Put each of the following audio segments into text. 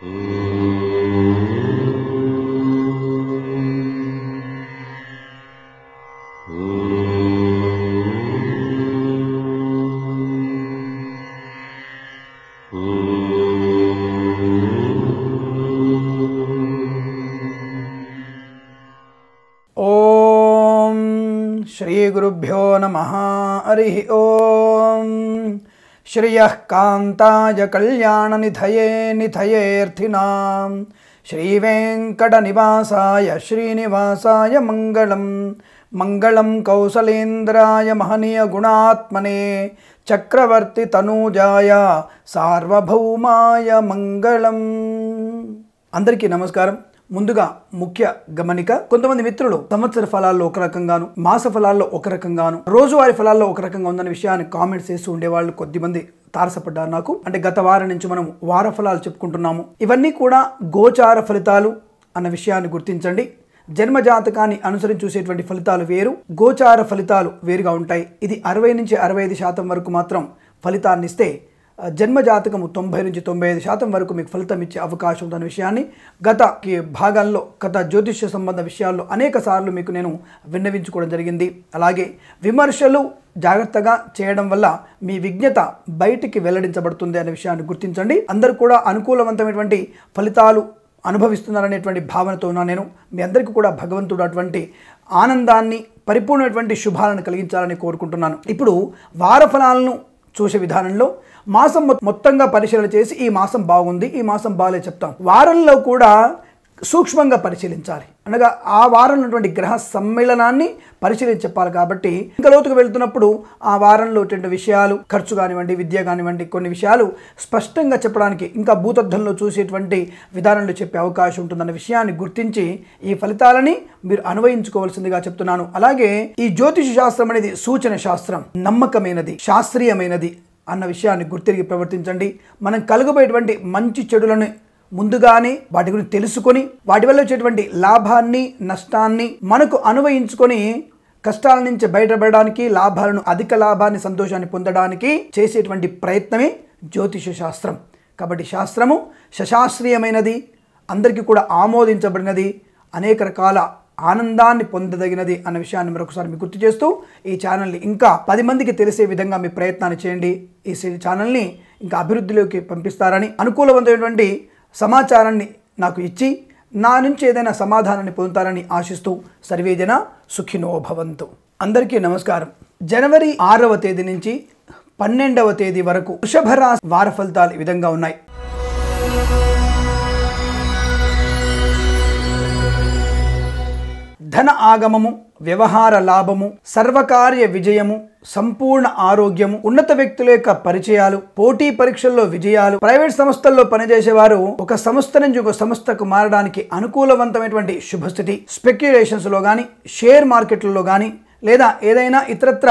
ఓం శ్రీ గురుభ్యో నమః. హరి ఓం. శ్రియః కాంతాయ కళ్యాణ నిధయే నిధయేర్థినాం శ్రీ వెంకట నివాసాయ శ్రీనివాసాయ మంగళం. మంగళం కౌసలేంద్రాయ మహనీయ గుణాత్మనే చక్రవర్తి తనూజాయ సార్వభౌమాయ మంగళం. అందరికీ నమస్కారం. ముందుగా ముఖ్య గమనిక, కొంతమంది మిత్రులు సంవత్సర ఫలాల్లో ఒక రకంగాను, మాస ఫలాల్లో ఒక రకంగాను, రోజువారీ ఫలాల్లో ఒక రకంగా ఉందన్న విషయాన్ని కామెంట్స్ చేస్తూ ఉండేవాళ్ళు కొద్దిమంది తారసపడ్డారు నాకు. అంటే గత వారం నుంచి మనం వార ఫలాలు చెప్పుకుంటున్నాము. ఇవన్నీ కూడా గోచార ఫలితాలు అన్న విషయాన్ని గుర్తించండి. జన్మ జాతకాన్ని అనుసరించి చూసేటువంటి ఫలితాలు వేరు, గోచార ఫలితాలు వేరుగా ఉంటాయి. ఇది 60 నుంచి 65% వరకు మాత్రం ఫలితాన్ని ఇస్తే, జన్మ జాతకము 90 నుంచి 95% వరకు మీకు ఫలితం ఇచ్చే అవకాశం ఉందన్న విషయాన్ని గత భాగాల్లో, గత జ్యోతిష్య సంబంధ విషయాల్లో అనేక సార్లు మీకు నేను విన్నవించుకోవడం జరిగింది. అలాగే విమర్శలు జాగ్రత్తగా చేయడం వల్ల మీ విజ్ఞత బయటికి వెల్లడించబడుతుంది అనే విషయాన్ని గుర్తించండి. అందరూ కూడా అనుకూలవంతమైనటువంటి ఫలితాలు అనుభవిస్తున్నారనేటువంటి భావనతో ఉన్నా నేను. మీ అందరికీ కూడా భగవంతుడు అటువంటి ఆనందాన్ని, పరిపూర్ణమైనటువంటి శుభాలను కలిగించాలని కోరుకుంటున్నాను. ఇప్పుడు వార ఫలాలను చూసే విధానంలో మాసం మొత్తంగా పరిశీలన చేసి ఈ మాసం బాగుంది, ఈ మాసం బాగాలే చెప్తాం. వారంలో కూడా సూక్ష్మంగా పరిశీలించాలి. అనగా ఆ వారం ఉన్నటువంటి గ్రహ సమ్మేళనాన్ని పరిశీలించి చెప్పాలి. కాబట్టి ఇంకా లోతుకు వెళ్తున్నప్పుడు ఆ వారంలో విషయాలు, ఖర్చు కానివ్వండి, విద్య కానివ్వండి, కొన్ని విషయాలు స్పష్టంగా చెప్పడానికి, ఇంకా భూతద్దంలో చూసేటువంటి విధానంలో చెప్పే అవకాశం ఉంటుందన్న విషయాన్ని గుర్తించి ఈ ఫలితాలని మీరు అన్వయించుకోవాల్సిందిగా చెప్తున్నాను. అలాగే ఈ జ్యోతిష శాస్త్రం అనేది సూచన శాస్త్రం, నమ్మకమైనది, శాస్త్రీయమైనది అన్న విషయాన్ని గుర్తిరిగి ప్రవర్తించండి. మనం కలుగబోయేటువంటి మంచి చెడులను ముందుగానే వాటి గురించి తెలుసుకొని, వాటి వల్ల వచ్చేటువంటి లాభాన్ని, నష్టాన్ని మనకు అనువయించుకొని కష్టాల నుంచి బయటపడడానికి, లాభాలను, అధిక లాభాన్ని, సంతోషాన్ని పొందడానికి చేసేటువంటి ప్రయత్నమే జ్యోతిష శాస్త్రం. కాబట్టి శాస్త్రము సశాస్త్రీయమైనది, అందరికీ కూడా ఆమోదించబడినది, అనేక రకాల ఆనందాన్ని పొందదగినది అన్న విషయాన్ని మరొకసారి మీకు గుర్తు చేస్తూ, ఈ ఛానల్ని ఇంకా 10 మందికి తెలిసే విధంగా మీ ప్రయత్నాన్ని చేయండి. ఈ ఛానల్ని ఇంకా అభివృద్ధిలోకి పంపిస్తారని, అనుకూలవంతమైనటువంటి సమాచారాన్ని నాకు ఇచ్చి నా నుంచి ఏదైనా సమాధానాన్ని పొందుతారని ఆశిస్తూ సర్వేజన సుఖినో భవంతు. అందరికీ నమస్కారం. జనవరి 6వ తేదీ నుంచి 12వ తేదీ వరకు వృషభ రాశి వార ఫలితాలు ఈ విధంగా ఉన్నాయి. ధన ఆగమము, వ్యవహార లాభము, సర్వకార్య విజయము, సంపూర్ణ ఆరోగ్యము, ఉన్నత వ్యక్తుల యొక్క పరిచయాలు, పోటీ పరీక్షల్లో విజయాలు, ప్రైవేట్ సంస్థల్లో పనిచేసేవారు ఒక సంస్థ నుంచి ఒక సంస్థకు మారడానికి అనుకూలవంతమైనటువంటి శుభస్థితి, స్పెక్యులేషన్స్ లో కానీ, షేర్ మార్కెట్లలో కానీ, లేదా ఏదైనా ఇతరత్ర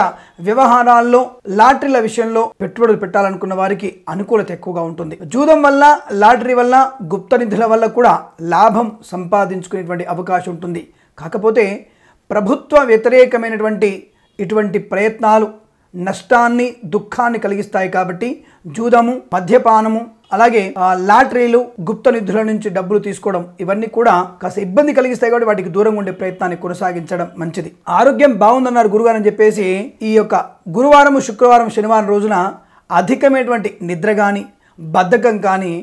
వ్యవహారాల్లో, లాటరీల విషయంలో పెట్టుబడులు పెట్టాలనుకున్న వారికి అనుకూలత ఎక్కువగా ఉంటుంది. జూదం వల్ల, లాటరీ వల్ల, గుప్త నిధుల వల్ల కూడా లాభం సంపాదించుకునేటువంటి అవకాశం ఉంటుంది. కాకపోతే ప్రభుత్వ వ్యతిరేకమైనటువంటి ఇటువంటి ప్రయత్నాలు నష్టాన్ని, దుఃఖాన్ని కలిగిస్తాయి. కాబట్టి జూదము, మద్యపానము, అలాగే లాటరీలు, గుప్త నిధుల నుంచి డబ్బులు తీసుకోవడం, ఇవన్నీ కూడా కాస్త ఇబ్బంది కలిగిస్తాయి. కాబట్టి వాటికి దూరంగా ఉండే ప్రయత్నాన్ని కొనసాగించడం మంచిది. ఆరోగ్యం బాగుందన్నారు గురుగారు అని చెప్పేసి ఈ యొక్క గురువారం, శుక్రవారం, శనివారం రోజున అధికమైనటువంటి నిద్ర కానీ, బద్ధకం కానీ,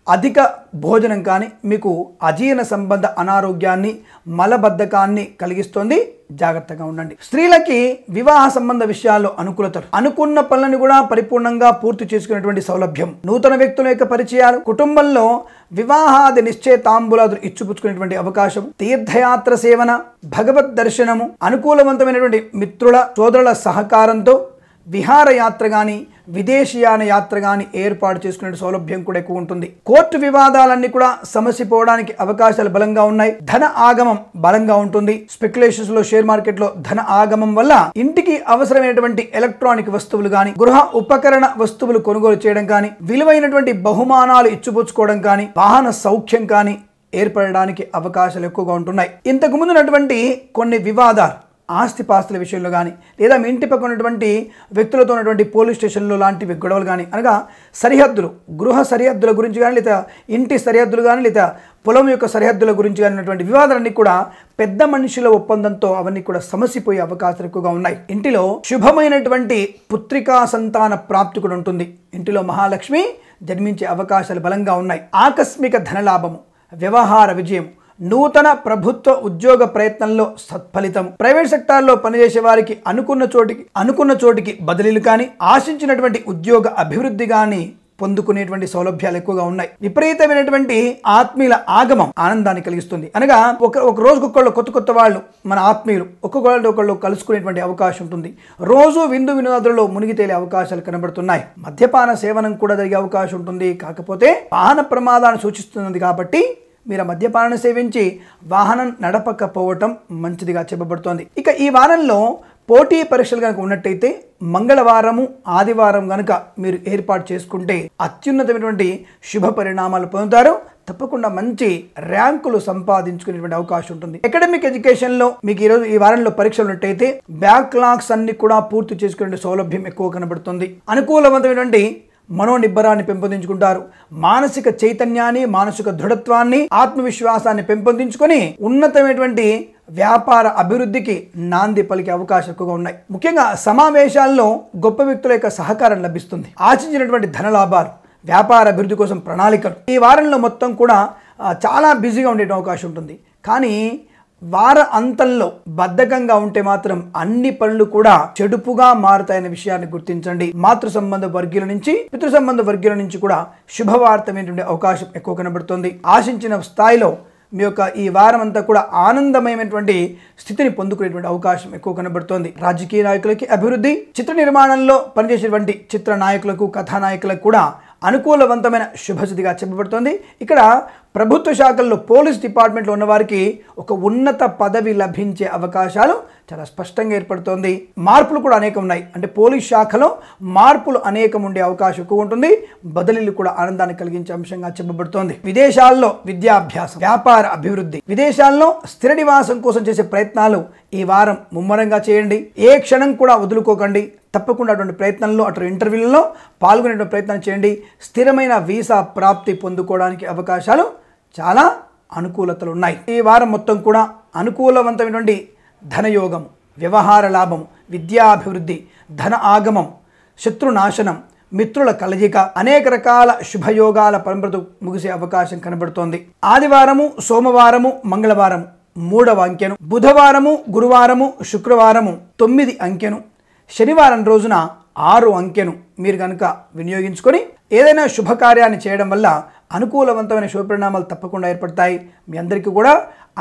అధిక భోజనం కానీ మీకు అజీర్ణ సంబంధ అనారోగ్యాన్ని, మలబద్ధకాన్ని కలిగిస్తుంది. జాగ్రత్తగా ఉండండి. స్త్రీలకి వివాహ సంబంధ విషయాల్లో అనుకూలతలు, అనుకున్న పనులను కూడా పరిపూర్ణంగా పూర్తి చేసుకునేటువంటి సౌలభ్యం, నూతన వ్యక్తుల యొక్క పరిచయాలు, కుటుంబంలో వివాహాది నిశ్చయితాంబూలాదులు ఇచ్చిపుచ్చుకునేటువంటి అవకాశం, తీర్థయాత్ర సేవన, భగవద్ దర్శనము, అనుకూలవంతమైనటువంటి మిత్రుల, సోదరుల సహకారంతో విహారయాత్ర కానీ, విదేశీయాన యాత్ర కానీ ఏర్పాటు చేసుకునే సౌలభ్యం కూడా ఎక్కువ ఉంటుంది. కోర్టు వివాదాలన్నీ కూడా సమసిపోవడానికి అవకాశాలు బలంగా ఉన్నాయి. ధన ఆగమం బలంగా ఉంటుంది. స్పెక్యులేషన్స్ లో, షేర్ మార్కెట్ లో ధన ఆగమం వల్ల ఇంటికి అవసరమైనటువంటి ఎలక్ట్రానిక్ వస్తువులు కానీ, గృహ ఉపకరణ వస్తువులు కొనుగోలు చేయడం కానీ, విలువైనటువంటి బహుమానాలు ఇచ్చిపుచ్చుకోవడం కానీ, వాహన సౌఖ్యం కానీ ఏర్పడడానికి అవకాశాలు ఎక్కువగా ఉంటున్నాయి. ఇంతకు ముందున్నటువంటి కొన్ని వివాదాలు, ఆస్తిపాస్తుల విషయంలో కానీ లేదా మీ ఇంటి పక్కన ఉన్నటువంటి వ్యక్తులతో ఉన్నటువంటి పోలీస్ స్టేషన్లో లాంటివి గొడవలు కానీ అనగా సరిహద్దులు, గృహ సరిహద్దుల గురించి కానీ లేదా ఇంటి సరిహద్దులు కానీ లేదా పొలం యొక్క సరిహద్దుల గురించి కానీ ఉన్నటువంటి వివాదాలన్నీ కూడా పెద్ద మనుషుల ఒప్పందంతో అవన్నీ కూడా సమసిపోయే అవకాశాలు ఎక్కువగా ఉన్నాయి. ఇంటిలో శుభమైనటువంటి పుత్రికా సంతాన ప్రాప్తి కూడా ఉంటుంది. ఇంటిలో మహాలక్ష్మి జన్మించే అవకాశాలు బలంగా ఉన్నాయి. ఆకస్మిక ధనలాభము, వ్యవహార విజయం, నూతన ప్రభుత్వ ఉద్యోగ ప్రయత్నంలో సత్ఫలితం, ప్రైవేట్ సెక్టార్లో పనిచేసే వారికి అనుకున్న చోటికి బదిలీలు కానీ ఆశించినటువంటి ఉద్యోగ అభివృద్ధి కానీ పొందుకునేటువంటి సౌలభ్యాలు ఎక్కువగా ఉన్నాయి. విపరీతమైనటువంటి ఆత్మీయుల ఆగమం ఆనందాన్ని కలిగిస్తుంది. అనగా ఒక రోజుకొకళ్ళు కొత్త వాళ్ళు మన ఆత్మీయులు ఒకళ్ళు కలుసుకునేటువంటి అవకాశం ఉంటుంది. రోజు విందు వినోదాలలో మునిగి తేలే అవకాశాలు కనబడుతున్నాయి. మద్యపాన సేవనం కూడా జరిగే అవకాశం ఉంటుంది. కాకపోతే వాహన ప్రమాదాన్ని సూచిస్తున్నది కాబట్టి మీరు మద్యపానాన్ని సేవించి వాహనం నడపకపోవటం మంచిదిగా చెప్పబడుతోంది. ఇక ఈ వారంలో పోటీ పరీక్షలు కనుక ఉన్నట్టయితే మంగళవారము ఆదివారం కనుక మీరు ఏర్పాటు చేసుకుంటే అత్యున్నతమైనటువంటి శుభ పరిణామాలు పొందుతారు. తప్పకుండా మంచి ర్యాంకులు సంపాదించుకునేటువంటి అవకాశం ఉంటుంది. అకాడమిక్ ఎడ్యుకేషన్లో మీకు ఈ వారంలో పరీక్షలు ఉన్నట్టయితే బ్యాక్లాగ్స్ అన్ని కూడా పూర్తి చేసుకునే సౌలభ్యం ఎక్కువ కనబడుతుంది. అనుకూలవంతమైనటువంటి మనోనిబ్బరాన్ని పెంపొందించుకుంటారు. మానసిక చైతన్యాన్ని, మానసిక దృఢత్వాన్ని, ఆత్మవిశ్వాసాన్ని పెంపొందించుకొని ఉన్నతమైనటువంటి వ్యాపార అభివృద్ధికి నాంది పలికే అవకాశాలు ఎక్కువగా ఉన్నాయి. ముఖ్యంగా సమావేశాల్లో గొప్ప వ్యక్తుల యొక్క సహకారం లభిస్తుంది. ఆశించినటువంటి ధన లాభాలు, వ్యాపార అభివృద్ధి కోసం ప్రణాళికలు ఈ వారంలో మొత్తం కూడా చాలా బిజీగా ఉండే అవకాశం ఉంటుంది. కానీ వార అంతంలో బద్ధకంగా ఉంటే మాత్రం అన్ని పనులు కూడా చెడుపుగా మారుతాయనే విషయాన్ని గుర్తించండి. మాతృ సంబంధ వర్గీయుల నుంచి పితృ సంబంధ వర్గీయుల నుంచి కూడా శుభవార్తమైనటువంటి అవకాశం ఎక్కువ కనబడుతుంది. ఆశించిన స్థాయిలో మీ యొక్క ఈ వారం అంతా కూడా ఆనందమయమైనటువంటి స్థితిని పొందుకునేటువంటి అవకాశం ఎక్కువ కనబడుతోంది. రాజకీయ నాయకులకి అభివృద్ధి, చిత్ర నిర్మాణంలో పనిచేసేటువంటి చిత్ర నాయకులకు, కథానాయకులకు కూడా అనుకూలవంతమైన శుభస్థితిగా చెప్పబడుతోంది. ఇక్కడ ప్రభుత్వ శాఖల్లో పోలీస్ డిపార్ట్మెంట్లో ఉన్నవారికి ఒక ఉన్నత పదవి లభించే అవకాశాలు చాలా స్పష్టంగా ఏర్పడుతోంది. మార్పులు కూడా అనేకం ఉన్నాయి. అంటే పోలీస్ శాఖలో మార్పులు అనేకం ఉండే అవకాశం ఎక్కువ ఉంటుంది. బదిలీలు కూడా ఆనందాన్ని కలిగించే అంశంగా చెప్పబడుతోంది. విదేశాల్లో విద్యాభ్యాసం, వ్యాపార అభివృద్ధి, విదేశాల్లో స్థిర నివాసం కోసం చేసే ప్రయత్నాలు ఈ వారం ముమ్మరంగా చేయండి. ఏ క్షణం కూడా వదులుకోకండి. తప్పకుండా అటువంటి ప్రయత్నంలో అటు ఇంటర్వ్యూలలో పాల్గొనే ప్రయత్నం చేయండి. స్థిరమైన వీసా ప్రాప్తి పొందుకోవడానికి అవకాశాలు చాలా అనుకూలతలు ఉన్నాయి. ఈ వారం మొత్తం కూడా అనుకూలవంతమైనటువంటి ధనయోగం, వ్యవహార లాభం, విద్యాభివృద్ధి, ధన ఆగమం, శత్రునాశనం, మిత్రుల కలయిక, అనేక రకాల శుభయోగాల పరంపరతో ముగిసే అవకాశం కనబడుతోంది. ఆదివారము, సోమవారము, మంగళవారము 3వ అంకెను, బుధవారము, గురువారము, శుక్రవారము 9 అంకెను, శనివారం రోజున 6 అంకెను మీరు కనుక వినియోగించుకొని ఏదైనా శుభకార్యాన్ని చేయడం వల్ల అనుకూలవంతమైన శుభపరిణామాలు తప్పకుండా ఏర్పడతాయి. మీ అందరికీ కూడా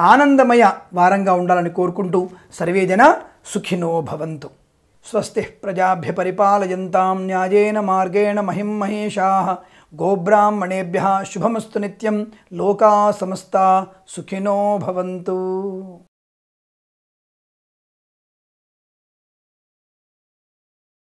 ఆనందమయ వారంగా ఉండాలని కోరుకుంటూ సర్వేజన సుఖినో భవంతు. స్వస్తి ప్రజాభ్య పరిపాలయంతాం న్యాయేన మార్గేణ మహిం మహేషాః. గోబ్రాహ్మణేభ్యః శుభమస్తు నిత్యం. లోకా సమస్తా సుఖినో భవంతు.